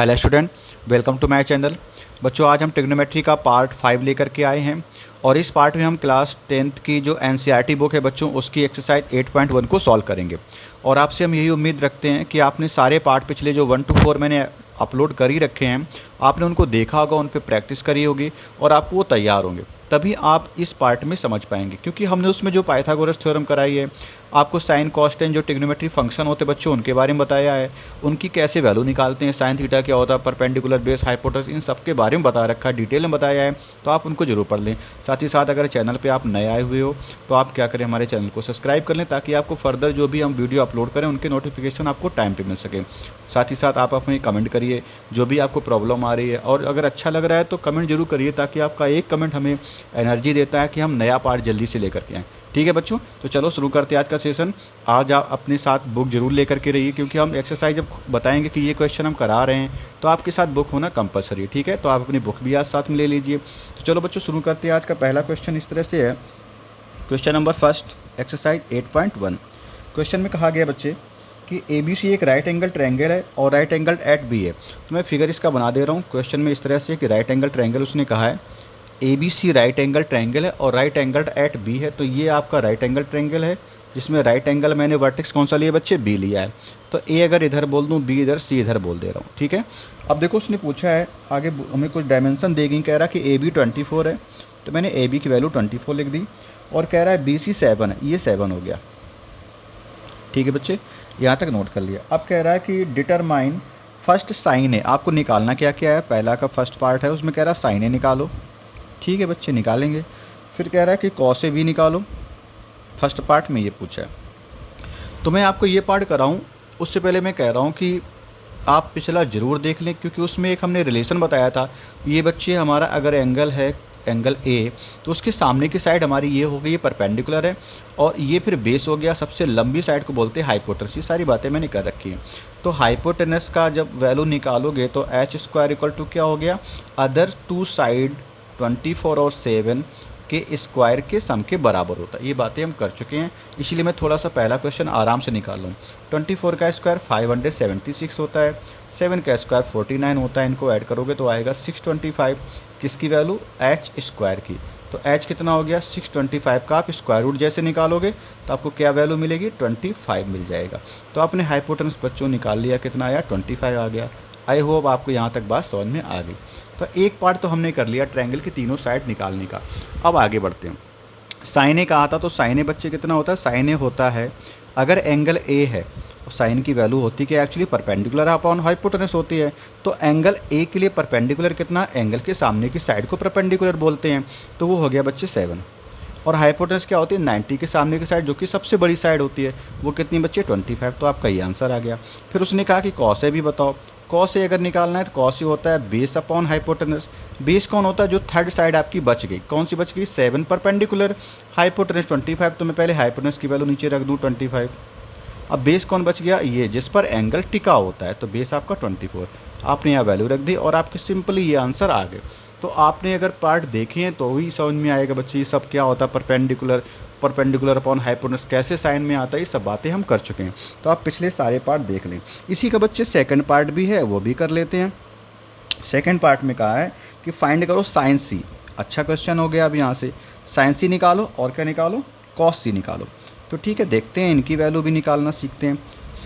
Hello student, welcome to my channel. बच्चों, आज हम ट्रिग्नोमेट्री का पार्ट 5 लेकर के आए हैं और इस पार्ट में हम क्लास 10th की जो एनसीईआरटी बुक है बच्चों, उसकी एक्सरसाइज 8.1 को सॉल्व करेंगे। और आपसे हम यही उम्मीद रखते हैं कि आपने सारे पार्ट पिछले जो 1 to 4 मैंने अपलोड कर ही रखे हैं, आपने उनको देखा होगा, उन पर प्रैक्टिस करी होगी और आपको वो तैयार होंगे, तभी आप इस पार्ट में समझ पाएंगे। क्योंकि हमने उसमें जो पाइथागोरस थ्योरम कराई है, आपको साइन कॉस्टेन जो ट्रिग्नोमेट्री फंक्शन होते हैं बच्चों, उनके बारे में बताया है, उनकी कैसे वैल्यू निकालते हैं, साइन थीटा क्या होता है, परपेंडिकुलर बेस, हाइपोटेनस, इन सब के बारे में बता रखा है, डिटेल में बताया है, तो आप उनको जरूर पढ़ लें। साथ ही साथ अगर चैनल पे आप नए आए हुए हो तो आप क्या करें, हमारे चैनल को सब्सक्राइब कर लें ताकि आपको फर्दर जो भी हम वीडियो अपलोड करें उनके नोटिफिकेशन आपको टाइम पे मिल सके। साथ ही साथ आप अपने कमेंट करिए जो भी आपको प्रॉब्लम आ रही है, और अगर अच्छा लग रहा है तो कमेंट जरूर करिए ताकि आपका एक कमेंट हमें एनर्जी देता है कि हम नया पार्ट जल्दी से लेकर के आएँ। ठीक है बच्चों, तो चलो शुरू करते हैं आज का सेशन। आज आप अपने साथ बुक जरूर लेकर के रहिए, क्योंकि हम एक्सरसाइज जब बताएंगे कि ये क्वेश्चन हम करा रहे हैं तो आपके साथ बुक होना कंपलसरी है। ठीक है, तो आप अपनी बुक भी आज साथ में ले लीजिए। तो चलो बच्चों शुरू करते हैं। आज का पहला क्वेश्चन इस तरह से है, question number first, exercise 8.1। Question में कहा गया बच्चे कि ABC एक राइट एंगल ट्रायंगल है और राइट एंगल एट बी है। तो मैं फिगर इसका बना दे रहा हूँ। क्वेश्चन में इस तरह से कि राइट एंगल ट्रायंगल उसने कहा है, ABC राइट एंगल ट्रायंगल है और राइट एंगल एट बी है। तो ये आपका राइट एंगल ट्रायंगल है जिसमें राइट एंगल मैंने वर्टेक्स कौन सा लिया बच्चे, B लिया है। तो A अगर इधर बोल दूँ, B इधर, C इधर बोल दे रहा हूँ। ठीक है, अब देखो उसने पूछा है आगे हमें कुछ डायमेंशन देगी, कह रहा है कि AB 24 है, तो मैंने AB की वैल्यू 24 लिख दी, और कह रहा है BC 7 है, ये 7 हो गया। ठीक है बच्चे, यहाँ तक नोट कर लिया। अब कह रहा है कि डिटरमाइन फर्स्ट साइन है, आपको निकालना क्या क्या है, पहला का फर्स्ट पार्ट है उसमें कह रहा है साइन ए निकालो। ठीक है बच्चे, निकालेंगे। फिर कह रहा है कि कॉस ए भी निकालो, फर्स्ट पार्ट में ये पूछा है। तो मैं आपको ये पार्ट कराऊँ उससे पहले मैं कह रहा हूँ कि आप पिछला जरूर देख लें, क्योंकि उसमें एक हमने रिलेशन बताया था। ये बच्चे हमारा अगर एंगल है एंगल ए, तो उसके सामने की साइड हमारी ये हो गई, ये परपेंडिकुलर है, और ये फिर बेस हो गया, सबसे लंबी साइड को बोलते हैं हाइपोटेनस। ये सारी बातें मैंने कर रखी हैं। तो हाइपोटेनस का जब वैल्यू निकालोगे तो h² इक्वल टू क्या हो गया, अदर टू साइड 24 और 7 के स्क्वायर के सम के बराबर होता है। ये बातें हम कर चुके हैं, इसलिए मैं थोड़ा सा पहला क्वेश्चन आराम से निकाल लूँ। 24 का स्क्वायर 576 होता है, 7 का स्क्वायर 49 होता है, इनको ऐड करोगे तो आएगा 625। किसकी वैल्यू, h² की। तो h कितना हो गया, 625 का आप स्क्वायर रूट जैसे निकालोगे तो आपको क्या वैल्यू मिलेगी, 25 मिल जाएगा। तो आपने हाइपोटेनस बच्चों निकाल लिया, कितना आया, 25 आ गया। आई होप आपको यहाँ तक बात समझ में आ गई। तो एक पार्ट तो हमने कर लिया ट्रायंगल की तीनों साइड निकालने का। अब आगे बढ़ते हैं। साइन ए कहा था, तो साइन ए बच्चे कितना होता है, साइन ए होता है अगर एंगल ए है, साइन की वैल्यू होती है कि एक्चुअली परपेंडिकुलर अपॉन हाइपोटेनस होती है। तो एंगल ए के लिए परपेंडिकुलर कितना, एंगल के सामने की साइड को परपेंडिकुलर बोलते हैं, तो वो हो गया बच्चे 7। और हाइपोटेनस क्या होती है, 90 के सामने की साइड जो कि सबसे बड़ी साइड होती है, वो कितनी बच्चे, 25। तो आपका ये आंसर आ गया। फिर उसने कहा कि कॉस ए भी बताओ। कॉस ए अगर निकालना है तो कॉस ए होता है बेस अपॉन हाइपोटेनस। बेस कौन होता है, जो थर्ड साइड आपकी बच गई, कौन सी बच गई, 7 परपेंडिकुलर, हाइपोटेनस 25, तो मैं पहले हाइपोटेनस की वैल्यू नीचे रख दूँ 25। अब बेस कौन बच गया, ये जिस पर एंगल टिका होता है, तो बेस आपका 24। आपने यहाँ वैल्यू रख दी और आपके सिंपली ये आंसर आ गए। तो आपने अगर पार्ट देखे हैं तो ही समझ में आएगा बच्चे ये सब क्या होता है, परपेंडिकुलर, परपेंडिकुलर अपॉन हाइपोटेनस कैसे साइन में आता है, ये सब बातें हम कर चुके हैं। तो आप पिछले सारे पार्ट देख लें। इसी का बच्चे सेकंड पार्ट भी है, वो भी कर लेते हैं। सेकंड पार्ट में कहा है कि फाइंड करो साइन सी। अच्छा क्वेश्चन हो गया। अब यहाँ से साइन सी निकालो और क्या निकालो, कॉस सी निकालो। तो ठीक है, देखते हैं इनकी वैल्यू भी निकालना सीखते हैं।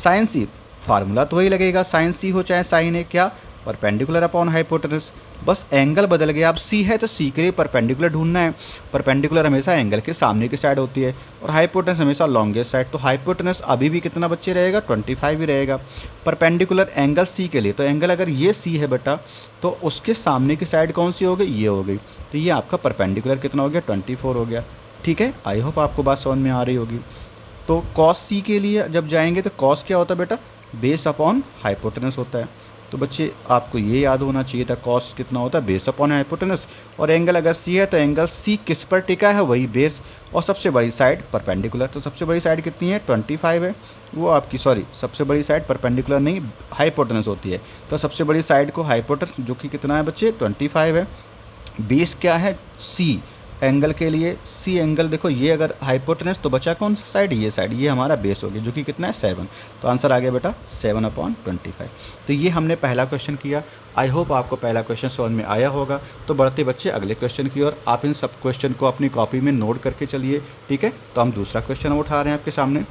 साइन सी फार्मूला तो वही लगेगा, साइन सी हो चाहे साइन ए, क्या, परपेंडिकुलर अपॉन हाइपोटेनस, बस एंगल बदल गया। अब सी है तो सी के लिए परपेंडिकुलर ढूंढना है। परपेंडिकुलर हमेशा एंगल के सामने की साइड होती है और हाइपोटेनस हमेशा लॉन्गेस्ट साइड। तो हाइपोटेनस अभी भी कितना बच्चे रहेगा, 25 ही रहेगा। परपेंडिकुलर एंगल सी के लिए, तो एंगल अगर ये सी है बेटा, तो उसके सामने की साइड कौन सी हो गई, ये हो गई। तो ये आपका परपेंडिकुलर कितना हो गया, 24 हो गया। ठीक है, आई होप आपको बात समझ में आ रही होगी। तो कॉस सी के लिए जब जाएंगे तो कॉस क्या होता है बेटा, बेस अपॉन हाइपोटेनस होता है। तो बच्चे आपको ये याद होना चाहिए था, कॉस कितना होता है, बेस अपॉन हाइपोटेनस। और एंगल अगर सी है तो एंगल सी किस पर टिका है, वही बेस, और सबसे बड़ी साइड परपेंडिकुलर। तो सबसे बड़ी साइड कितनी है, 25 है, वो आपकी, सॉरी, सबसे बड़ी साइड परपेंडिकुलर नहीं हाइपोटेनस होती है। तो सबसे बड़ी साइड को हाइपोटेनस जो कि कितना है बच्चे, 25 है। बेस क्या है, सी, एंगल के लिए सी एंगल, देखो ये अगर हाइपोटेनस तो बचा कौन सा साइड, ये साइड, ये हमारा बेस हो गया जो कि कितना है 7। तो आंसर आ गया बेटा 7/25। तो ये हमने पहला क्वेश्चन किया। आई होप आपको पहला क्वेश्चन समझ में आया होगा। तो बढ़ते बच्चे अगले क्वेश्चन की ओर, आप इन सब क्वेश्चन को अपनी कॉपी में नोट करके चलिए, ठीक है। तो हम दूसरा क्वेश्चन उठा रहे हैं आपके सामने।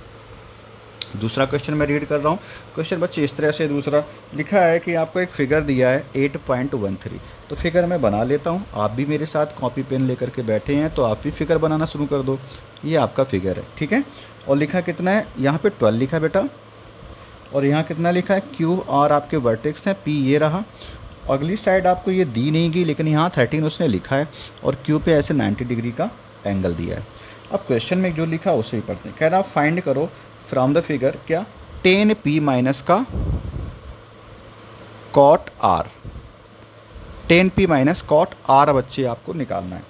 दूसरा क्वेश्चन मैं रीड कर रहा हूँ। क्वेश्चन बच्चे इस तरह से दूसरा लिखा है कि आपको एक फिगर दिया है 8.13। तो फिगर मैं बना लेता हूँ, आप भी मेरे साथ कॉपी पेन लेकर के बैठे हैं तो आप भी फिगर बनाना शुरू कर दो। ये आपका फिगर है, ठीक है। और लिखा कितना है, यहाँ पे 12 लिखा है बेटा, और यहाँ कितना लिखा है, क्यू आर आपके वर्टेक्स हैं, पी ये रहा। अगली साइड आपको ये दी नहीं गई, लेकिन यहाँ 13 उसने लिखा है, और क्यू पे ऐसे 90 डिग्री का एंगल दिया है। अब क्वेश्चन में जो लिखा उसे ही पढ़ते हैं। कह रहा फाइंड करो फ्रॉम द फिगर क्या 10p माइनस का cot R, 10p minus cot R बच्चे आपको निकालना है।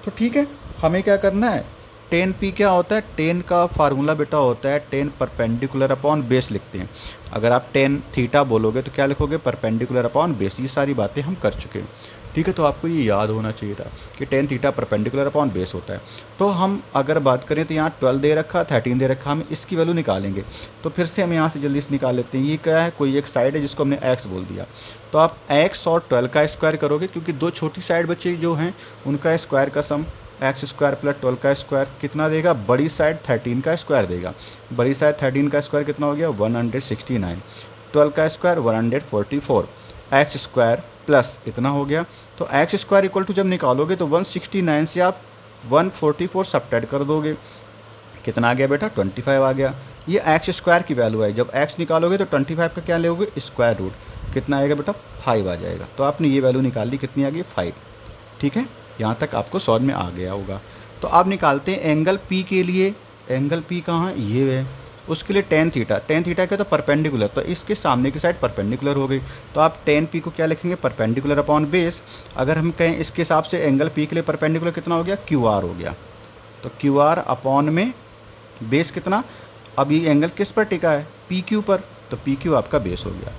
तो ठीक है, हमें क्या करना है, 10p क्या होता है, 10 का फार्मूला बेटा होता है 10 परपेंडिकुलर अपॉन बेस लिखते हैं। अगर आप 10 थीटा बोलोगे तो क्या लिखोगे, परपेंडिकुलर अपॉन बेस। ये सारी बातें हम कर चुके हैं, ठीक है। तो आपको ये याद होना चाहिए था कि 10 थीटा परपेंडिकुलर अपॉन बेस होता है। तो हम अगर बात करें तो यहाँ 12 दे रखा, 13 दे रखा, हम इसकी वैल्यू निकालेंगे। तो फिर से हम यहाँ से जल्दी से निकाल लेते हैं। ये क्या है, कोई एक साइड है जिसको हमने x बोल दिया। तो आप x और 12 का स्क्वायर करोगे, क्योंकि दो छोटी साइड बच्चे जो हैं उनका स्क्वायर का सम x स्क्वायर प्लस 12 का स्क्वायर कितना देगा, बड़ी साइड 13 का स्क्वायर देगा। बड़ी साइड 13 का स्क्वायर कितना हो गया 169, 12 का स्क्वायर 144, एक्स स्क्वायर प्लस इतना हो गया। तो एक्स स्क्वायर इक्वल टू जब निकालोगे तो 169 से आप 144 सब्ट्रैक्ट कर दोगे, कितना आ गया बेटा 25 आ गया। ये एक्स स्क्वायर की वैल्यू है। जब एक्स निकालोगे तो 25 का क्या लोगे, स्क्वायर रूट, कितना आएगा बेटा 5 आ जाएगा। तो आपने ये वैल्यू निकाल ली, कितनी आ गई 5, ठीक है। यहाँ तक आपको समझ में आ गया होगा। तो आप निकालते हैं एंगल पी के लिए। एंगल पी कहाँ है, ये है, उसके लिए टेन थीटा। टेन थीटा क्या, तो परपेंडिकुलर, तो इसके सामने की साइड परपेंडिकुलर हो गई। तो आप टेन पी को क्या लिखेंगे, परपेंडिकुलर अपॉन बेस। अगर हम कहें इसके हिसाब से एंगल पी के लिए परपेंडिकुलर कितना हो गया, क्यू आर हो गया। तो क्यू आर अपॉन में बेस कितना, अब ये एंगल किस पर टिका है, पी क्यू पर, तो पी क्यू आपका बेस हो गया।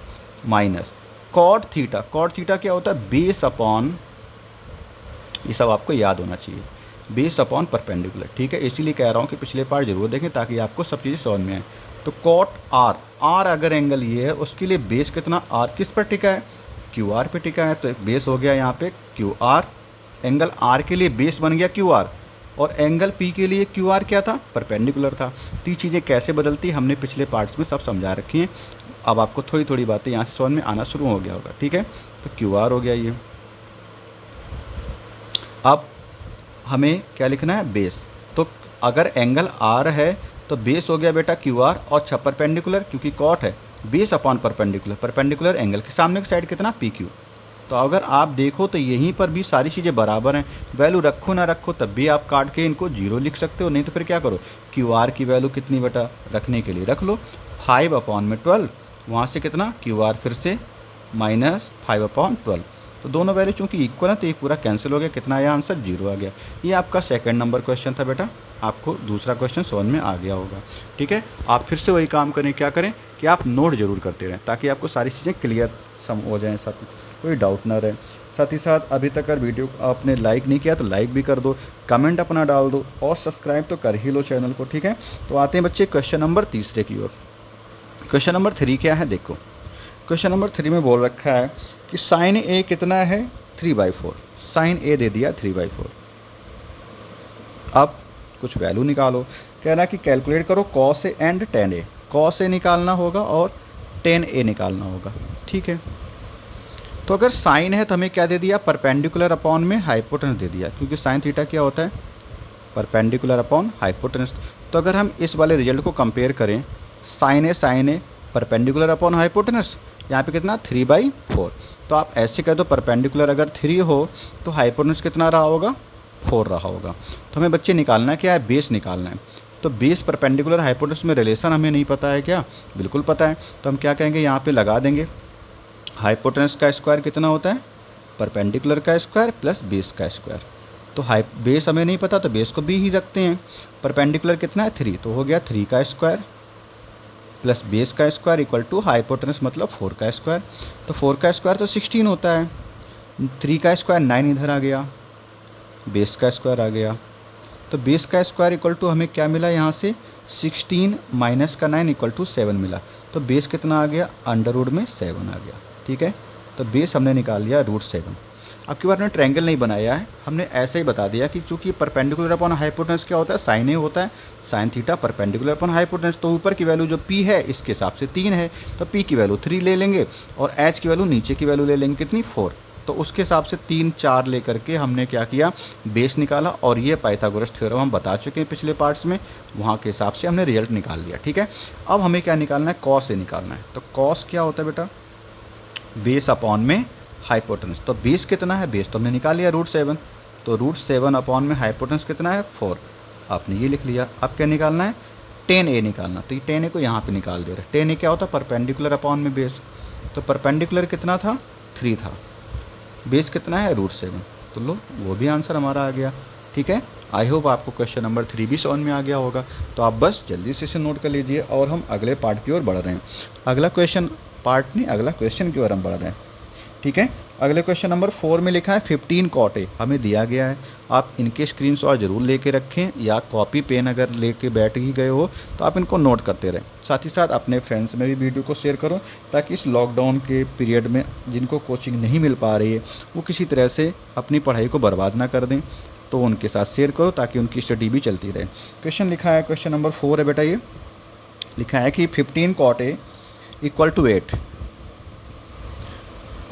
Minus cot theta. Cot theta क्या होता है, बेस अपॉन, ये सब आपको याद होना चाहिए, बेस अपॉन परपेंडिकुलर, ठीक है। इसीलिए कह रहा हूँ कि पिछले पार्ट जरूर देखें ताकि आपको सब चीज़ें समझ में आए। तो कॉट आर, आर अगर एंगल ये है उसके लिए बेस कितना, आर किस पर टिका है, क्यू आर पे टिका है। तो बेस हो गया यहाँ पे क्यू आर, एंगल आर के लिए बेस बन गया क्यू आर, और एंगल पी के लिए क्यू आर क्या था, परपेंडिकुलर था। तो ये चीज़ें कैसे बदलती हमने पिछले पार्ट्स में सब समझा रखी हैं। अब आपको थोड़ी थोड़ी बातें यहाँ से समझ में आना शुरू हो गया होगा, ठीक है। तो क्यू आर हो गया ये। अब हमें क्या लिखना है, बेस। तो अगर एंगल आर है तो बेस हो गया बेटा क्यू आर, और परपेंडिकुलर क्योंकि कॉट है, base upon perpendicular, perpendicular angle के सामने की साइड कितना, पी क्यू। तो अगर आप देखो तो यहीं पर भी सारी चीज़ें बराबर हैं, वैल्यू रखो ना रखो तब भी आप काट के इनको जीरो लिख सकते हो। नहीं तो फिर क्या करो, क्यू आर की वैल्यू कितनी बेटा रखने के लिए रख लो 5/12, वहाँ से कितना क्यू आर फिर से माइनस 5/12। तो दोनों वैल्यू चूंकि इक्वल है तो ये पूरा कैंसिल हो गया, कितना आया आंसर 0 आ गया। ये आपका सेकंड नंबर क्वेश्चन था बेटा, आपको दूसरा क्वेश्चन समझ में आ गया होगा, ठीक है। आप फिर से वही काम करें, क्या करें कि आप नोट जरूर करते रहें ताकि आपको सारी चीज़ें क्लियर सम हो जाएँ, सब कोई डाउट ना रहे। साथ ही साथ अभी तक अगर वीडियो आपने लाइक नहीं किया तो लाइक भी कर दो, कमेंट अपना डाल दो, और सब्सक्राइब तो कर ही लो चैनल को, ठीक है। तो आते हैं बच्चे क्वेश्चन नंबर तीसरे की ओर। क्वेश्चन नंबर 3 क्या है, देखो क्वेश्चन नंबर 3 में बोल रखा है कि साइन ए कितना है 3/4, साइन ए दे दिया 3/4। अब कुछ वैल्यू निकालो, कह रहा है कि कैलकुलेट करो cos A and tan A. Cos A निकालना होगा और टेन ए निकालना होगा, ठीक है। तो अगर साइन है तो हमें क्या दे दिया, परपेंडिकुलर अपॉन में हाइपोटेनस दे दिया, क्योंकि साइन थीटा क्या होता है, परपेंडिकुलर अपॉन हाइपोटेनस। तो अगर हम इस वाले रिजल्ट को कंपेयर करें, साइन ए परपेंडिकुलर अपॉन हाइपोटेनस, यहाँ पे कितना 3/4। तो आप ऐसे कह दो परपेंडिकुलर अगर 3 हो तो हाइपोटेनस कितना रहा होगा, 4 रहा होगा। तो हमें बच्चे निकालना क्या है, बेस निकालना है। तो बेस परपेंडिकुलर हाइपोटेनस में रिलेशन हमें नहीं पता है क्या, बिल्कुल पता है। तो हम क्या कहेंगे, यहाँ पे लगा देंगे हाइपोटेनस का स्क्वायर कितना होता है, परपेंडिकुलर का स्क्वायर प्लस बेस का स्क्वायर। तो बेस हमें नहीं पता तो बेस को भी ही रखते हैं। परपेंडिकुलर कितना है 3, तो हो गया 3 का स्क्वायर प्लस बेस का स्क्वायर इक्वल टू हाइपोटेनस मतलब 4 का स्क्वायर। तो 4 का स्क्वायर तो 16 होता है, 3 का स्क्वायर 9 इधर आ गया, बेस का स्क्वायर आ गया। तो बेस का स्क्वायर इक्वल टू हमें क्या मिला यहाँ से 16 माइनस का 9 इक्वल टू 7 मिला। तो बेस कितना आ गया, अंडर रूट में 7 आ गया। ठीक है, तो बेस हमने निकाल लिया √7। अब की बार हमने ट्रायंगल नहीं बनाया है, हमने ऐसे ही बता दिया कि चूंकि परपेंडिकुलर अपॉन हाइपोटेनस क्या होता है, साइन ए होता है, sine theta perpendicular upon hypotenuse. तो ऊपर की वैल्यू जो p है इसके हिसाब से 3 है, तो p की वैल्यू 3 ले लेंगे और h की वैल्यू नीचे की वैल्यू ले लेंगे कितनी 4। तो उसके हिसाब से 3 4 लेकर के हमने क्या किया, बेस निकाला। और ये पाइथागोरस थ्योरम हम बता चुके हैं पिछले पार्ट्स में, वहाँ के हिसाब से हमने रिजल्ट निकाल लिया। ठीक है, अब हमें क्या निकालना है, कॉस ए निकालना है। तो कॉस क्या होता है बेटा, बेस अपॉन में हाइपोटेनस। तो बेस कितना है, बेस तो हमने निकाल लिया √7, तो √7 अपॉन में हाइपोटेनस कितना है 4। आपने ये लिख लिया। अब क्या निकालना है, tan a निकालना। तो ये tan a को यहाँ पे निकाल दे रहे हैं। tan a क्या होता है, परपेंडिकुलर अपॉन में बेस। तो परपेंडिकुलर कितना था 3 था, बेस कितना है √7। तो लो वो भी आंसर हमारा आ गया। ठीक है, आई होप आपको क्वेश्चन नंबर 3 भी समझ में आ गया होगा। तो आप बस जल्दी से इसे नोट कर लीजिए और हम अगले पार्ट की ओर बढ़ रहे हैं। अगला क्वेश्चन पार्ट नहीं, अगला क्वेश्चन की ओर हम बढ़ रहे हैं। ठीक है, अगले क्वेश्चन नंबर 4 में लिखा है 15 cot a हमें दिया गया है। आप इनके स्क्रीनशॉट जरूर लेके रखें, या कॉपी पेन अगर लेके बैठ ही गए हो तो आप इनको नोट करते रहें। साथ ही साथ अपने फ्रेंड्स में भी वीडियो को शेयर करो, ताकि इस लॉकडाउन के पीरियड में जिनको कोचिंग नहीं मिल पा रही है वो किसी तरह से अपनी पढ़ाई को बर्बाद ना कर दें। तो उनके साथ शेयर करो ताकि उनकी स्टडी भी चलती रहे। क्वेश्चन लिखा है, क्वेश्चन नंबर 4 है बेटा, ये लिखा है कि 15 cot a इक्वल टू 8,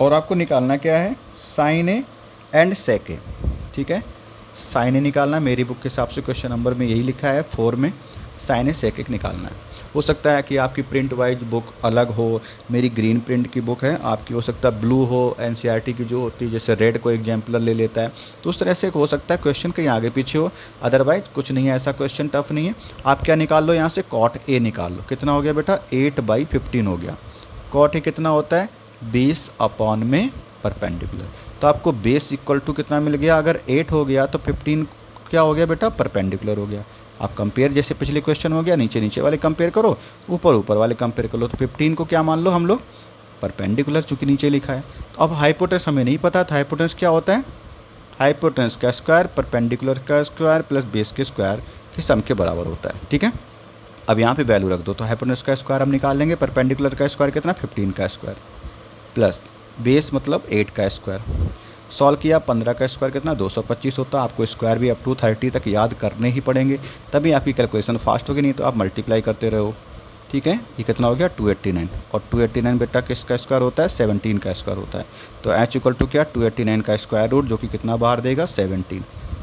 और आपको निकालना क्या है, साइन ए एंड सेक ए। ठीक है, साइन ए निकालना है, मेरी बुक के हिसाब से क्वेश्चन नंबर में यही लिखा है 4 में, साइन ए सेक ए निकालना है। हो सकता है कि आपकी प्रिंट वाइज बुक अलग हो, मेरी ग्रीन प्रिंट की बुक है, आपकी हो सकता है ब्लू हो, एनसीईआरटी की जो होती है जैसे रेड को एग्जाम्पलर ले लेता है, तो उस तरह से हो सकता है क्वेश्चन कहीं आगे पीछे हो। अदरवाइज कुछ नहीं है, ऐसा क्वेश्चन टफ नहीं है। आप क्या निकाल लो यहाँ से, कॉट ए निकाल लो। कितना हो गया बेटा, 8/15 हो गया। कॉट ए कितना होता है, बेस अपॉन में परपेंडिकुलर। तो आपको बेस इक्वल टू कितना मिल गया, अगर 8 हो गया तो 15 क्या हो गया बेटा, परपेंडिकुलर हो गया। आप कंपेयर जैसे पिछले क्वेश्चन हो गया, नीचे नीचे वाले कंपेयर करो, ऊपर ऊपर वाले कंपेयर कर लो। तो 15 को क्या मान लो हम लोग, परपेंडिकुलर, चूंकि नीचे लिखा है। तो अब हाइपोटेनस हमें नहीं पता था, हाइपोटेनस क्या होता है, हाइपोटेनस का स्क्वायर परपेंडिकुलर का स्क्वायर प्लस बेस के स्क्वायर के सम के बराबर होता है। ठीक है, अब यहाँ पे वैल्यू रख दो। तो हाइपोटेनस का स्क्वायर हम निकाल लेंगे, परपेंडिकुलर का स्क्वायर कितना 15 का स्क्वायर प्लस बेस मतलब 8 का स्क्वायर। सॉल्व किया, 15 का स्क्वायर कितना 225 होता है। आपको स्क्वायर भी अप टू 30 तक याद करने ही पड़ेंगे, तभी आपकी कैलकुलेशन फास्ट होगी, नहीं तो आप मल्टीप्लाई करते रहो। ठीक है, ये कितना हो गया 289, और 289 बेटा किसका स्क्वायर होता है, 17 का स्क्वायर होता है। तो h इक्वल टू क्या, 289 का स्क्वायर रूट, जो कि कितना बाहर देगा 17।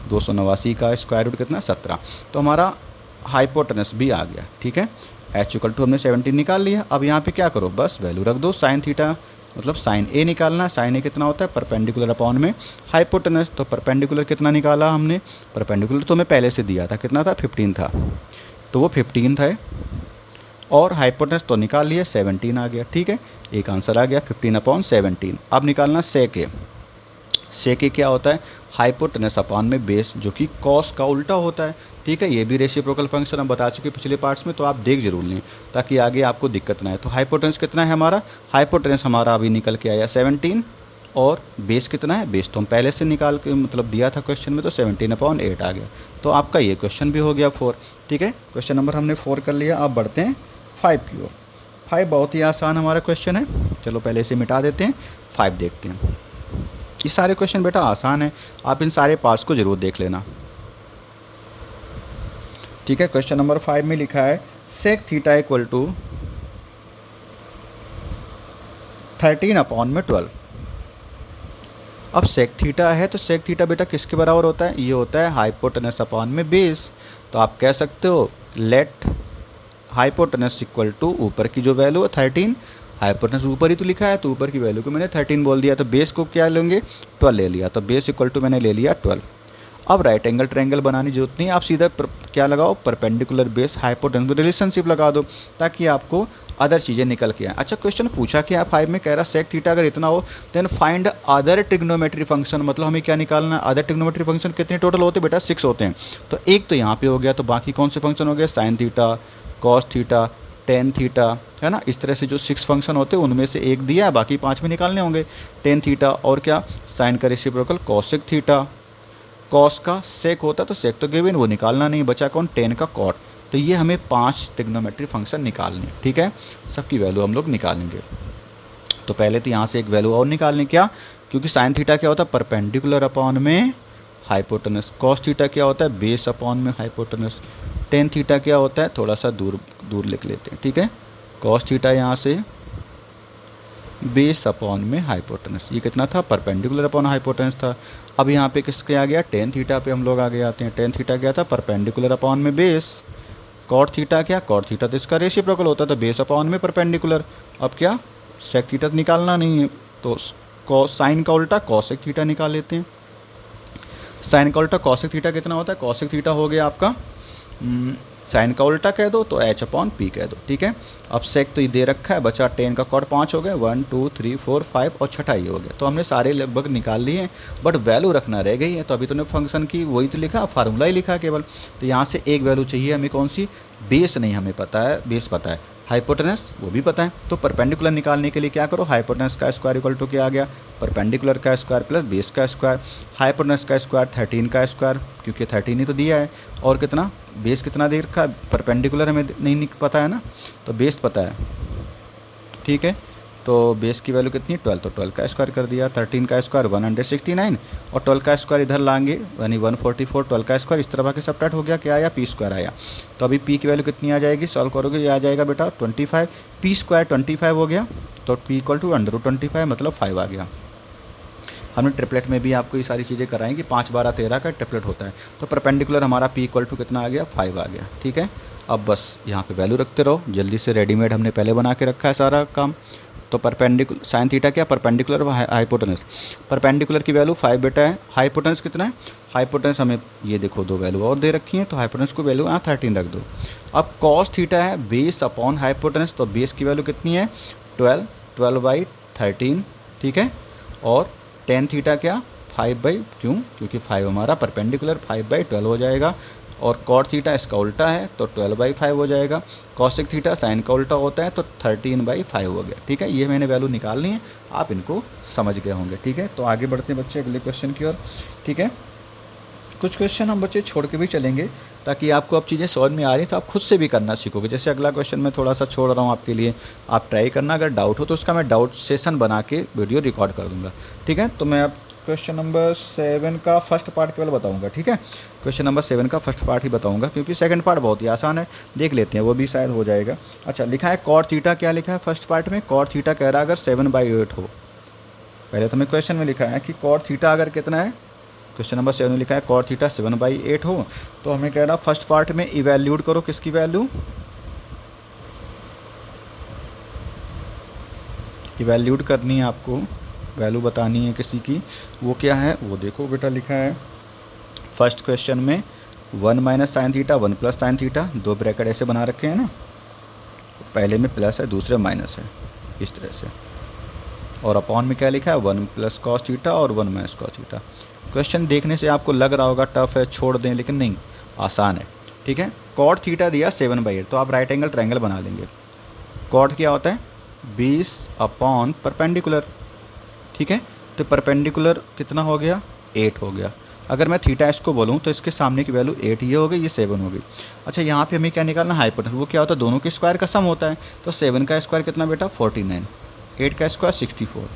289 का स्क्वायर रूट कितना 17। तो हमारा हाइपोटेनस भी आ गया। ठीक है, h इक्वल टू हमने 17 निकाल लिया। अब यहाँ पे क्या करो, बस वैल्यू रख दो, साइन थीटा मतलब साइन ए निकालना है। साइन ए कितना होता है, परपेंडिकुलर अपॉन में हाइपोटेनस। तो परपेंडिकुलर कितना निकाला हमने, परपेंडिकुलर तो हमें पहले से दिया था, कितना था 15 था, तो वो 15 था, और हाइपोटेनस तो निकाल लिया 17 आ गया। ठीक है, एक आंसर आ गया 15/17। अब निकालना सेक ए। सेक ए क्या होता है, हाइपोटेनस अपॉन में बेस, जो कि कॉस का उल्टा होता है। ठीक है, ये भी रेसिप्रोकल फंक्शन हम बता चुके पिछले पार्ट्स में, तो आप देख जरूर लें ताकि आगे आपको दिक्कत ना आए। तो हाइपोटेनस कितना है हमारा, हाइपोटेनस हमारा अभी निकल के आया 17, और बेस कितना है, बेस तो हम पहले से निकाल के मतलब दिया था क्वेश्चन में, तो 17/8 आ गया। तो आपका ये क्वेश्चन भी हो गया 4। ठीक है, क्वेश्चन नंबर हमने 4 कर लिया। अब बढ़ते हैं 5 की ओर। 5 बहुत ही आसान हमारा क्वेश्चन है, चलो पहले इसे मिटा देते हैं, 5 देखते हैं। ये सारे क्वेश्चन बेटा आसान है, आप इन सारे पार्ट्स को जरूर देख लेना। ठीक है, क्वेश्चन नंबर 5 में लिखा है सेक थीटा इक्वल टू 13/12। अब सेक थीटा है तो सेक थीटा बेटा किसके बराबर होता है, ये होता है हाइपोटेनस अपॉन में बेस। तो आप कह सकते हो लेट हाइपोटेनस इक्वल टू, ऊपर की जो वैल्यू है 13, हाइपोटेनस ऊपर ही तो लिखा है, तो ऊपर की वैल्यू को मैंने 13 बोल दिया, तो बेस को क्या लेंगे 12 ले लिया, तो बेस इक्वल टू मैंने ले लिया 12। अब राइट एंगल ट्रायंगल बनाने की जरूरत नहीं, आप सीधा क्या लगाओ, परपेंडिकुलर बेस हाइपोटेनस रिलेशनशिप लगा दो, ताकि आपको अदर चीज़ें निकल के आए। अच्छा, क्वेश्चन पूछा कि 5 में कह रहा सेक थीटा अगर इतना हो then find other trigonometry function, मतलब हमें क्या निकालना है, अदर ट्रिग्नोमेट्री फंक्शन कितने टोटल होते हैं बेटा 6 होते हैं। तो एक तो यहाँ पे हो गया, तो बाकी कौन से फंक्शन हो गए, sine theta, cos theta, tan theta, है ना। इस तरह से जो 6 फंक्शन होते हैं उनमें से एक दिया है, बाकी 5 में निकालने होंगे। टेन थीटा और क्या, साइन का रेसिप्रोकल कॉसेक थीटा, कॉस का सेक होता तो सेक तो गिवन, वो निकालना नहीं, बचा कौन, टेन का कॉट। तो ये हमें 5 ट्रिग्नोमेट्री फंक्शन निकालने, ठीक है, सबकी वैल्यू हम लोग निकालेंगे। तो पहले तो यहाँ से एक वैल्यू और निकालने, क्या, क्योंकि साइन थीटा क्या होता है, परपेंडिकुलर अपॉन में हाइपोटेनस। कॉस थीटा क्या होता है, बेस अपॉन में हाइपोटेनस। टेन थीटा क्या होता है, थोड़ा सा दूर दूर लिख लेते हैं, ठीक है, कॉस थीटा यहाँ से बेस अपॉन में हाइपोटेनस। ये कितना था, परपेंडिकुलर अपॉन हाइपोटेनस था। अब यहाँ पे किसके आ गया, टेन थीटा पे हम लोग आगे आते हैं। टेन थीटा क्या था, परपेंडिकुलर अपॉन में बेस। कॉट थीटा क्या, कॉट थीटा तो इसका रेसिप्रोकल होता था, बेस अपॉन में परपेंडिकुलर। अब क्या, सेक थीटा निकालना नहीं है, तो साइन का उल्टा कॉसेक थीटा निकाल लेते हैं। साइन का उल्टा कॉसेक थीटा कितना होता है, कॉसेक थीटा हो गया आपका, साइन का उल्टा कह दो तो एच अपॉन पी कह दो, ठीक है। अब सेक तो ये दे रखा है, बचा टेन का कॉट 5 हो गए, 1 2 3 4 5 और छठा ये हो गया। तो हमने सारे लगभग निकाल लिए हैं, बट वैल्यू रखना रह गई है। तो अभी तुमने फंक्शन की वही तो लिखा, फार्मूला ही लिखा केवल। तो यहाँ से एक वैल्यू चाहिए हमें, कौन सी, बेस नहीं हमें पता है, बेस पता है, हाइपोटेनस वो भी पता है। तो परपेंडिकुलर निकालने के लिए क्या करो, हाइपोटेनस का स्क्वायर इक्वल टू क्या आ गया, परपेंडिकुलर का स्क्वायर प्लस बेस का स्क्वायर। हाइपोटेनस का स्क्वायर 13 का स्क्वायर, क्योंकि 13 ही तो दिया है, और कितना, बेस कितना दे रखा है, परपेंडिकुलर हमें नहीं पता है ना, तो बेस पता है, ठीक है। तो बेस की वैल्यू कितनी, 12, तो 12 का स्क्वायर कर दिया। 13 का स्क्वायर 169 और 12 का स्क्वायर इधर लाएंगे यानी 144, 12 का स्क्वायर इस तरह के सबट्रैक्ट हो गया, क्या आया, पी स्क्वायर आया। तो अभी पी की वैल्यू कितनी आ जाएगी, सॉल्व करोगे, ये आ जाएगा बेटा 25, पी स्क्वायर 25 हो गया, तो पी इक्वल टू √25 मतलब 5 आ गया। हमने ट्रिपलेट में भी आपको ये सारी चीज़ें कराएं कि 5 12 13 का ट्रिपलेट होता है। तो परपेंडिकुलर हमारा पी इक्वल टू कितना आ गया, 5 आ गया, ठीक है। अब बस यहाँ पे वैल्यू रखते रहो, जल्दी से रेडीमेड हमने पहले बना के रखा है सारा काम। तो परपेंडिकुलर साइन थीटा क्या, परपेंडिकुलर हाइपोटेनस। परपेंडिकुलर की वैल्यू 5 बेटा है, हाइपोटेनस कितना है, हाइपोटेनस हमें ये देखो दो वैल्यू और दे रखी है, तो हाइपोटेनस को वैल्यू यहाँ 13 रख दो। अब कॉस थीटा है बेस अपॉन हाइपोटेनस, तो बेस की वैल्यू कितनी है, 12, 12/13, ठीक है। और टेन थीटा क्या, 5 क्यों, क्योंकि 5 हमारा परपेंडिकुलर 5/12 हो जाएगा। और कॉट थीटा इसका उल्टा है तो 12/5 हो जाएगा। कॉसेक थीटा साइन का उल्टा होता है तो 13/5 हो गया, ठीक है। ये मैंने वैल्यू निकालनी है, आप इनको समझ गए होंगे, ठीक है। तो आगे बढ़ते हैं बच्चे अगले क्वेश्चन की ओर, ठीक है। कुछ क्वेश्चन हम बच्चे छोड़ के भी चलेंगे ताकि आपको अब चीज़ें समझ में आ रही तो आप खुद से भी करना सीखोगे। जैसे अगला क्वेश्चन मैं थोड़ा सा छोड़ रहा हूँ आपके लिए, आप ट्राई करना, अगर डाउट हो तो उसका मैं डाउट सेशन बना के वीडियो रिकॉर्ड कर दूंगा, ठीक है। तो मैं अब क्वेश्चन नंबर 7 का फर्स्ट पार्ट केवल बताऊंगा, ठीक है। क्वेश्चन नंबर 7 का फर्स्ट पार्ट ही बताऊंगा, क्योंकि सेकंड पार्ट बहुत ही आसान है, देख लेते हैं, वो भी शायद हो जाएगा। अच्छा, लिखा है कॉट थीटा, क्या लिखा है फर्स्ट पार्ट में, कॉट थीटा कह रहा है अगर 7/8 हो। पहले तो मैं क्वेश्चन में लिखा है कि कॉट थीटा अगर कितना है, क्वेश्चन नंबर 7 में लिखा है कॉट थीटा 7/8 हो। तो हमें कह रहा फर्स्ट पार्ट में इवैल्यूट करो, किसकी वैल्यू, इवैल्यूट करनी है आपको, वैल्यू बतानी है किसी की, वो क्या है वो देखो बेटा, लिखा है फर्स्ट क्वेश्चन में 1 minus sine theta 1 plus sine theta, दो ब्रैकेट ऐसे बना रखे हैं ना, पहले में प्लस है दूसरे माइनस है, इस तरह से। और अपॉन में क्या लिखा है 1 प्लस कॉस थीटा और 1 माइनस कॉस थीटा। क्वेश्चन देखने से आपको लग रहा होगा टफ है, छोड़ दें, लेकिन नहीं, आसान है, ठीक है। कॉट थीटा दिया 7/8, तो आप राइट एंगल ट्रायंगल बना लेंगे। कॉट क्या होता है, 20 अपॉन परपेंडिकुलर, ठीक है। तो परपेंडिकुलर कितना हो गया, 8 हो गया। अगर मैं थीटा इसको बोलूँ तो इसके सामने की वैल्यू 8 ये हो गई, ये 7 हो गई। अच्छा, यहाँ पे हमें क्या निकालना, हाइपोटेनस, वो क्या होता है, दोनों के स्क्वायर का सम होता है। तो 7 का स्क्वायर कितना बेटा 49, 8 का स्क्वायर 64,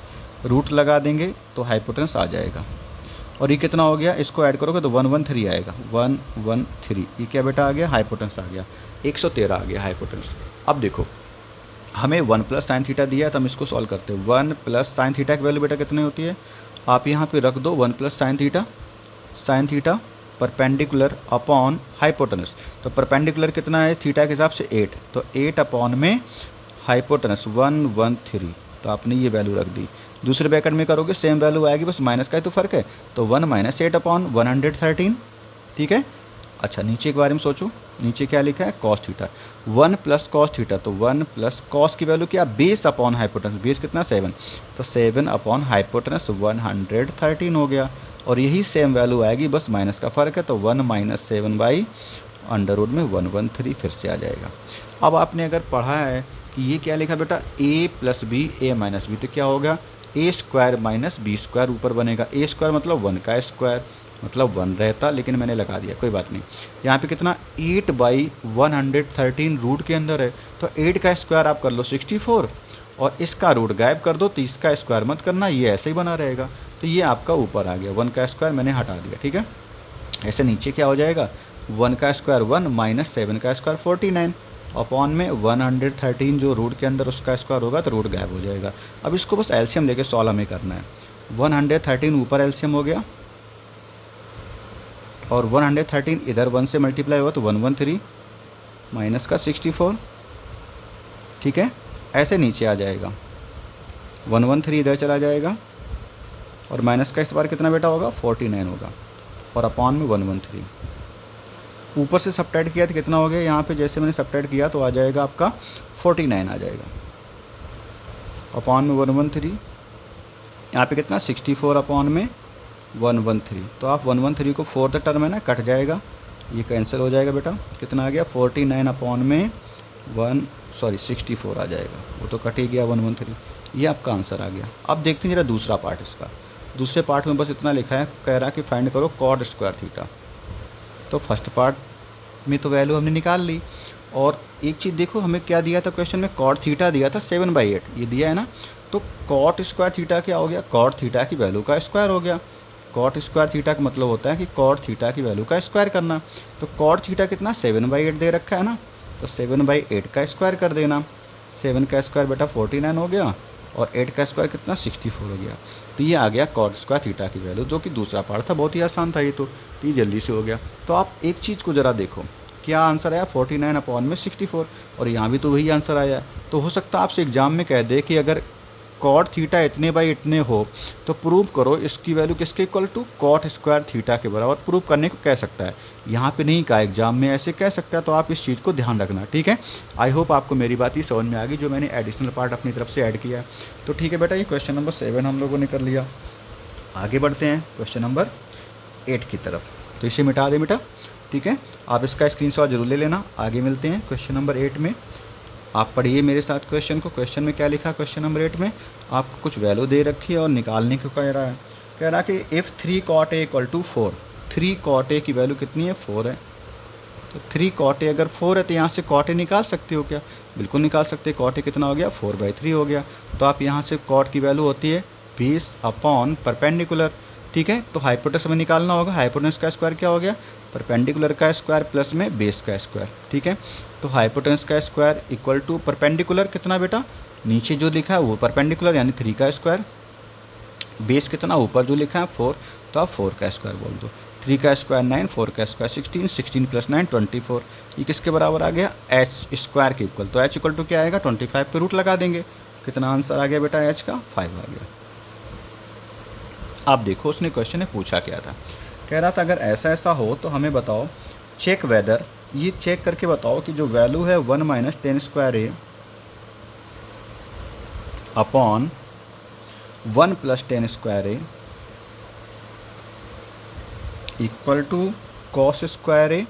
रूट लगा देंगे तो हाइपोटेनस आ जाएगा। और ये कितना हो गया, इसको ऐड करोगे तो 113 आएगा, 113, ये क्या बेटा आ गया, हाइपोटेनस आ गया, 113 आ गया हाइपोटेनस। अब देखो हमें 1 प्लस साइन थीटा दिया है, तो हम इसको सॉल्व करते हैं। 1 प्लस साइन थीटा की वैल्यू बेटा कितनी होती है, आप यहाँ पे रख दो 1 plus sine theta perpendicular upon hypotenuse. तो परपेंडिकुलर कितना है थीटा के हिसाब से 8, तो 8 अपॉन में हाइपोटेनस 113, तो आपने ये वैल्यू रख दी। दूसरे ब्रैकेट में करोगे सेम वैल्यू आएगी, बस माइनस का ही तो फर्क है, तो 1 माइनस 8 अपॉन 113, ठीक है। अच्छा, नीचे के बारे में सोचो, नीचे क्या लिखा है cos theta, 1 plus cos theta, तो 1 प्लस कॉस की वैल्यू क्या, बेस अपॉन हाइपोटेनस, बेस कितना 7, तो 7 अपॉन हाइपोटेनस 113 हो गया। और यही सेम वैल्यू आएगी, बस माइनस का फर्क है, तो 1 माइनस 7/√1 में 113 फिर से आ जाएगा। अब आपने अगर पढ़ा है कि ये क्या लिखा बेटा, a plus B A minus B, तो क्या होगा, a square minus B square ऊपर बनेगा, a स्क्वायर मतलब 1 का स्क्वायर मतलब 1 रहता, लेकिन मैंने लगा दिया, कोई बात नहीं। यहाँ पे कितना 8/113 रूट के अंदर है, तो 8 का स्क्वायर आप कर लो 64 और इसका रूट गायब कर दो, तो इसका स्क्वायर मत करना, ये ऐसे ही बना रहेगा। तो ये आपका ऊपर आ गया, 1 का स्क्वायर मैंने हटा दिया, ठीक है। ऐसे नीचे क्या हो जाएगा, 1 का स्क्वायर 1 माइनस 7 का स्क्वायर 49 अपॉन में 113 जो रूट के अंदर उसका स्क्वायर होगा तो रूट गायब हो जाएगा। अब इसको बस एलसीएम लेके सॉल्व हमें करना है। 113 ऊपर एलसीएम हो गया और 113 इधर 1 से मल्टीप्लाई हुआ तो 113 माइनस का 64, ठीक है। ऐसे नीचे आ जाएगा, 113 इधर चला जाएगा और माइनस का इस बार कितना बेटा होगा 49 होगा और अपॉन में 113। ऊपर से सबट्रैक्ट किया तो कितना हो गया, यहाँ पे जैसे मैंने सबट्रैक्ट किया तो आ जाएगा आपका 49 आ जाएगा अपॉन में 113। यहाँ पे कितना 64 अपॉन में 113, तो आप 113 को 4th टर्म है ना कट जाएगा, ये कैंसिल हो जाएगा बेटा। कितना आ गया 49 अपॉन में 64 आ जाएगा, वो तो कट ही गया 113। ये आपका आंसर आ गया। अब देखते हैं जरा दूसरा पार्ट इसका। दूसरे पार्ट में बस इतना लिखा है, कह रहा कि फाइंड करो कॉड स्क्वायर थीटा। तो फर्स्ट पार्ट में तो वैल्यू हमने निकाल ली और एक चीज़ देखो हमें क्या दिया था क्वेश्चन में, कॉड थीटा दिया था 7/8, ये दिया है ना। तो कॉट स्क्वायर थीटा क्या हो गया, कॉट थीटा की वैल्यू का स्क्वायर हो गया। कॉट स्क्वायर थीटा का मतलब होता है कि कॉट थीटा की वैल्यू का स्क्वायर करना। तो कॉट थीटा कितना 7/8 दे रखा है ना, तो 7/8 का स्क्वायर कर देना। 7 का स्क्वायर बेटा 49 हो गया और 8 का स्क्वायर कितना 64 हो गया। तो ये आ गया कॉट स्क्वायर थीटा की वैल्यू, जो कि दूसरा पार्ट था, बहुत ही आसान था ये तो जल्दी से हो गया। तो आप एक चीज़ को ज़रा देखो, क्या आंसर आया 49 अपॉन में 64 और यहाँ भी तो वही आंसर आया। तो हो सकता है आपसे एग्जाम में कह दे कि अगर कॉट थीटा इतने बाई इतने हो तो प्रूव करो इसकी वैल्यू किसके equal to cot square theta के बराबर। प्रूव करने को कह सकता है, यहाँ पे नहीं कहा, एग्जाम में ऐसे कह सकता है। तो आप इस चीज़ को ध्यान रखना, ठीक है। आई होप आपको मेरी बात ही समझ में आ गई, जो मैंने एडिशनल पार्ट अपनी तरफ से ऐड किया। तो ठीक है बेटा, ये क्वेश्चन नंबर 7 हम लोगों ने कर लिया। आगे बढ़ते हैं क्वेश्चन नंबर 8 की तरफ। तो इसे मिटा दें बेटा, ठीक है। आप इसका स्क्रीनशॉट जरूर ले लेना। आगे मिलते हैं क्वेश्चन नंबर 8 में। आप पढ़िए मेरे साथ क्वेश्चन को। क्वेश्चन में क्या लिखा, क्वेश्चन नंबर 8 में आपको कुछ वैल्यू दे रखी है और निकालने को कह रहा है। कह रहा है कि if 3 cot A equal to 4, 3 cot A की वैल्यू कितनी है 4 है। तो 3 cot A अगर 4 है तो यहाँ से cot A निकाल सकते हो क्या, बिल्कुल निकाल सकते। cot A कितना हो गया 4/3 हो गया। तो आप यहाँ से cot की वैल्यू होती है 20 अपॉन परपेंडिकुलर, ठीक है। तो हाइपोटेनस में निकालना होगा, हाइपोटेनस का स्क्वायर क्या हो गया परपेंडिकुलर का स्क्वायर प्लस में बेस का स्क्वायर, ठीक है। तो हाइपोटेनस का स्क्वायर इक्वल टू परपेंडिकुलर कितना बेटा, नीचे जो लिखा है वो परपेंडिकुलर यानी 3 का स्क्वायर, बेस कितना ऊपर जो लिखा है 4, तो आप 4 का स्क्वायर बोल दो। 3 का स्क्वायर 9, 4 का स्क्वायर 16, 16 प्लस 9 24। ये किसके बराबर आ गया एच स्क्वायर के इक्वल। तो एच इक्वल टू क्या आएगा 25 पे रूट लगा देंगे। कितना आंसर आ गया बेटा एच का 5 आ गया। आप देखो उसने क्वेश्चन में पूछा क्या था, कह रहा था अगर ऐसा ऐसा हो तो हमें बताओ चेक वेदर, ये चेक करके बताओ कि जो वैल्यू है 1 minus 10 square A upon 1 plus 10 square A equal to cos square A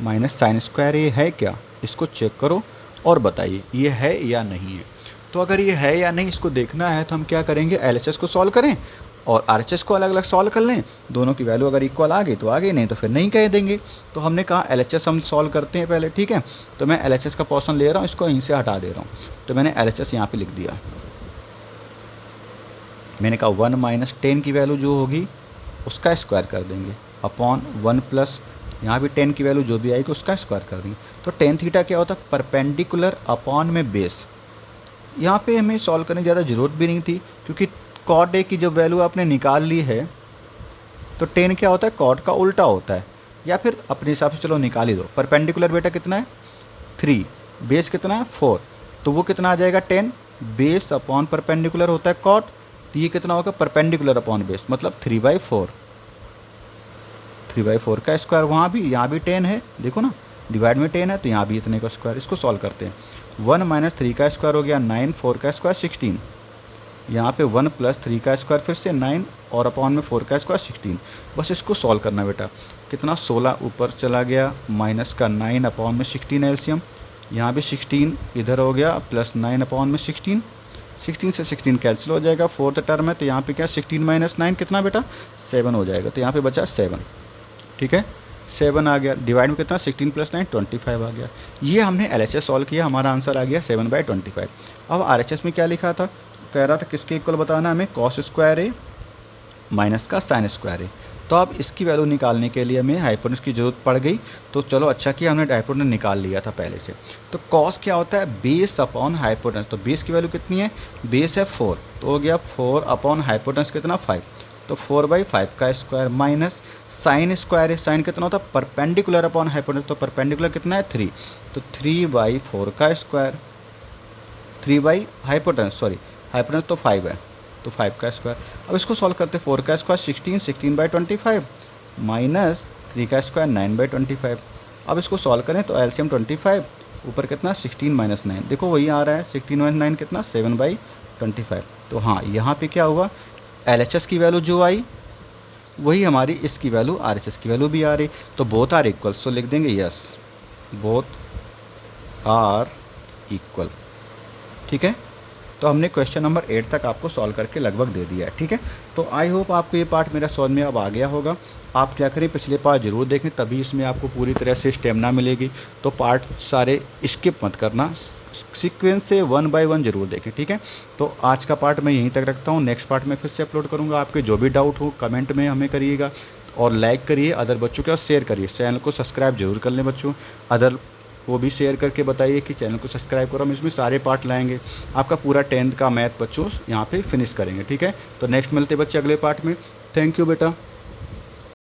minus sine square A है क्या, इसको चेक करो और बताइए ये है या नहीं है। तो अगर ये है या नहीं इसको देखना है तो हम क्या करेंगे, एलएचएस को सॉल्व करें और आरएचएस को अलग अलग सॉल्व कर लें। दोनों की वैल्यू अगर इक्वल आ गई तो आ गई, नहीं तो फिर नहीं कह देंगे। तो हमने कहा एलएचएस हम सॉल्व करते हैं पहले, ठीक है। तो मैं एलएचएस का पोर्शन ले रहा हूँ, इसको इनसे हटा दे रहा हूँ। तो मैंने एलएचएस यहाँ पे लिख दिया। मैंने कहा 1 माइनस 10 की वैल्यू जो होगी उसका स्क्वायर कर देंगे अपॉन 1 प्लस यहाँ भी 10 की वैल्यू जो भी आएगी उसका स्क्वायर कर देंगे। तो tan थीटा क्या होता है परपेंडिकुलर अपॉन में बेस। यहाँ पे हमें सॉल्व करने की ज़्यादा ज़रूरत भी नहीं थी, क्योंकि कॉट ए की जब वैल्यू आपने निकाल ली है तो tan क्या होता है कॉट का उल्टा होता है, या फिर अपने हिसाब से चलो निकाल ही दो। परपेंडिकुलर बेटा कितना है 3, बेस कितना है 4, तो वो कितना आ जाएगा 10, बेस अपॉन परपेंडिकुलर होता है कॉट, तो ये कितना होगा परपेंडिकुलर अपॉन बेस मतलब 3/4। 3/4 का स्क्वायर वहाँ भी, यहाँ भी 10 है, देखो ना डिवाइड में 10 है तो यहाँ भी इतने का स्क्वायर। इसको सॉल्व करते हैं। 1 माइनस 3 का स्क्वायर हो गया 9, 4 का स्क्वायर 16, यहाँ पे 1 प्लस 3 का स्क्वायर फिर से 9 और अपॉन में 4 का स्क्वायर 16। बस इसको सॉल्व करना बेटा। कितना 16 ऊपर चला गया माइनस का 9 अपॉन में 16 एलसीएम, यहाँ भी 16 इधर हो गया प्लस 9 अपॉन में 16, 16 से 16 कैंसिल हो जाएगा, फोर्थ टर्म है तो यहाँ पे क्या 16 माइनस 9 कितना बेटा 7 हो जाएगा, तो यहाँ पे बचा 7। ठीक है 7 आ गया, डिवाइड में कितना 16 प्लस 9 25 आ गया। ये हमने LHS सॉल्व किया, हमारा आंसर आ गया 7/25। अब RHS में क्या लिखा था, कह रहा था किसके इक्वल बताना हमें, cos स्क्वायर ए माइनस का साइन स्क्वायर ए। तो अब इसकी वैल्यू निकालने के लिए हमें हाइपोटेनस की जरूरत पड़ गई, तो चलो अच्छा किया हमने हाइपोटेनस निकाल लिया था पहले से। तो कॉस क्या होता है, बेस अपॉन हाइपोटेनस, तो बेस की वैल्यू कितनी है, बेस है 4, तो हो गया 4 अपॉन हाइपोटेनस कितना 5, तो 4/5 का स्क्वायर माइनस साइन स्क्वायर है, साइन कितना होता है परपेंडिकुलर अपॉन हाइपोटेनस, तो परपेंडिकुलर कितना है 3, तो 3/4 का square, 3 by hypotenuse sorry hypotenuse तो 5 है तो 5 का स्क्वायर। अब इसको सॉल्व करते, 4 का स्क्वायर 16, 16/25 माइनस 3 का स्क्वायर 9/25। अब इसको सॉल्व करें तो एलसीएम 25, ऊपर कितना 16 माइनस 9, देखो वही आ रहा है 16 माइनस 9 कितना 7/25। तो हाँ यहाँ पे क्या हुआ, LHS की वैल्यू जो आई वही हमारी इसकी वैल्यू RHS की वैल्यू भी आ रही, तो बोथ आर इक्वल, सो लिख देंगे यस बोथ आर इक्वल। ठीक है, तो हमने क्वेश्चन नंबर 8 तक आपको सॉल्व करके लगभग दे दिया है। ठीक है, तो आई होप आपको ये पार्ट मेरा समझ में अब आ गया होगा। आप क्या करें, पिछले पार्ट जरूर देखें, तभी इसमें आपको पूरी तरह से स्टेमिना मिलेगी। तो पार्ट सारे स्किप मत करना, सीक्वेंस से 1 बाय 1 जरूर देखें। ठीक है, तो आज का पार्ट मैं यहीं तक रखता हूँ, नेक्स्ट पार्ट में फिर से अपलोड करूँगा। आपके जो भी डाउट हो कमेंट में हमें करिएगा, और लाइक करिए अदर बच्चों के, और शेयर करिए, चैनल को सब्सक्राइब जरूर कर लें बच्चों, अदर वो भी शेयर करके बताइए कि चैनल को सब्सक्राइब करो। हम इसमें सारे पार्ट लाएंगे, आपका पूरा 10th का मैथ बच्चों यहाँ पे फिनिश करेंगे। ठीक है, तो नेक्स्ट मिलते बच्चे अगले पार्ट में। थैंक यू बेटा।